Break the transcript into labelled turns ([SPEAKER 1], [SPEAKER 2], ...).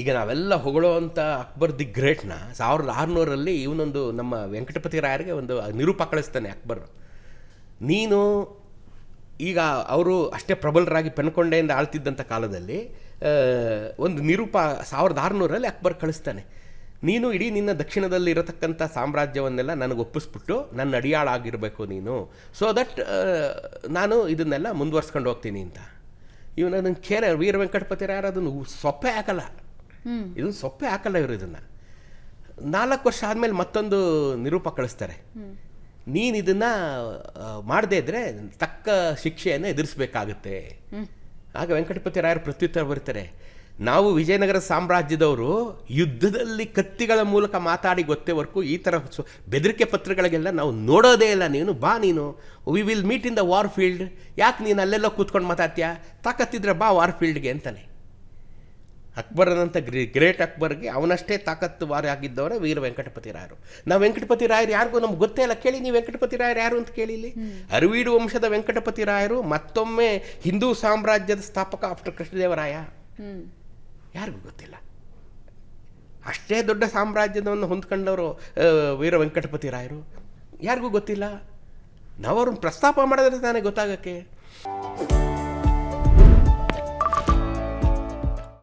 [SPEAKER 1] ಈಗ ನಾವೆಲ್ಲ ಹೊಗಳೋವಂಥ ಅಕ್ಬರ್ ದಿ ಗ್ರೇಟ್ನ 1600ರಲ್ಲಿ ಇವನೊಂದು ನಮ್ಮ ವೆಂಕಟಪತಿ ರಾಯರಿಗೆ ಒಂದು ನಿರೂಪ ಕಳಿಸ್ತಾನೆ ಅಕ್ಬರ್. ನೀನು ಈಗ ಅವರು ಅಷ್ಟೇ ಪ್ರಬಲರಾಗಿ ಪೆನ್ಕೊಂಡೆಯಿಂದ ಆಳ್ತಿದ್ದಂಥ ಕಾಲದಲ್ಲಿ ಒಂದು ನಿರೂಪ 1600ರಲ್ಲಿ ಅಕ್ಬರ್ ಕಳಿಸ್ತಾನೆ. ನೀನು ಇಡೀ ನಿನ್ನ ದಕ್ಷಿಣದಲ್ಲಿ ಇರತಕ್ಕಂಥ ಸಾಮ್ರಾಜ್ಯವನ್ನೆಲ್ಲ ನನಗೆ ಒಪ್ಪಿಸ್ಬಿಟ್ಟು ನನ್ನ ಅಡಿಯಾಳಾಗಿರಬೇಕು ನೀನು, ಸೊ ದಟ್ ನಾನು ಇದನ್ನೆಲ್ಲ ಮುಂದುವರ್ಸ್ಕೊಂಡು ಹೋಗ್ತೀನಿ ಅಂತ. ಇವನು ಅದನ್ನು ವೀರ ವೆಂಕಟಪತಿ ರಾಯರು ಅದನ್ನು ಸೊಪ್ಪೆ ಹಾಕಲ್ಲ, ಇದನ್ನು ಸೊಪ್ಪೆ ಹಾಕಲ್ಲ. ಇವರು ಇದನ್ನು 4 ವರ್ಷ ಆದಮೇಲೆ ಮತ್ತೊಂದು ನಿರೂಪ ಕಳಿಸ್ತಾರೆ. ನೀನು ಇದನ್ನು ಮಾಡದೇ ಇದ್ದರೆ ತಕ್ಕ ಶಿಕ್ಷೆಯನ್ನು ಎದುರಿಸಬೇಕಾಗುತ್ತೆ. ಆಗ ವೆಂಕಟಪತಿ ರಾಯರು ಪ್ರತ್ಯುತ್ತರ ಬರೀತಾರೆ, ನಾವು ವಿಜಯನಗರ ಸಾಮ್ರಾಜ್ಯದವರು ಯುದ್ಧದಲ್ಲಿ ಕತ್ತಿಗಳ ಮೂಲಕ ಮಾತಾಡಿ ಗೊತ್ತೇವರೆಗೂ ಈ ಥರ ಬೆದರಿಕೆ ಪತ್ರಗಳಿಗೆಲ್ಲ ನಾವು ನೋಡೋದೇ ಇಲ್ಲ. ನೀನು ಬಾ, ನೀನು we will meet in the war field, ಯಾಕೆ ನೀನು ಅಲ್ಲೆಲ್ಲ ಕೂತ್ಕೊಂಡು ಮಾತಾಡ್ತೀಯಾ, ತಾಕತ್ತಿದ್ರೆ ಬಾ ವಾರ್ ಫೀಲ್ಡ್ಗೆ ಅಂತಾನೆ. ಅಕ್ಬರನಂಥ ಗ್ರೇಟ್ ಅಕ್ಬರ್ಗೆ ಅವನಷ್ಟೇ ತಾಕತ್ತುವಾರ ಆಗಿದ್ದವರೇ ವೀರ ವೆಂಕಟಪತಿ ರಾಯರು. ನಾವು ವೆಂಕಟಪತಿ ರಾಯರು ಯಾರಿಗೂ ನಮ್ಗೆ ಗೊತ್ತೇ ಇಲ್ಲ. ಕೇಳಿ ನೀವು ವೆಂಕಟಪತಿ ರಾಯರು ಯಾರು ಅಂತ ಕೇಳಿ. ಇಲ್ಲಿ ಅರವೀಡು ವಂಶದ ವೆಂಕಟಪತಿ ರಾಯರು ಮತ್ತೊಮ್ಮೆ ಹಿಂದೂ ಸಾಮ್ರಾಜ್ಯದ ಸ್ಥಾಪಕ ಆಫ್ಟರ್ ಕೃಷ್ಣದೇವರಾಯ, ಯಾರಿಗೂ ಗೊತ್ತಿಲ್ಲ. ಅಷ್ಟೇ ದೊಡ್ಡ ಸಾಮ್ರಾಜ್ಯದವನ್ನು ಹೊಂದ್ಕೊಂಡವರು ವೀರ ವೆಂಕಟಪತಿ ರಾಯರು, ಯಾರಿಗೂ ಗೊತ್ತಿಲ್ಲ. ನಾವು ಅವ್ರನ್ನ ಪ್ರಸ್ತಾಪ ಮಾಡಿದ್ರೆ ತಾನೇ ಗೊತ್ತಾಗಕ್ಕೆ.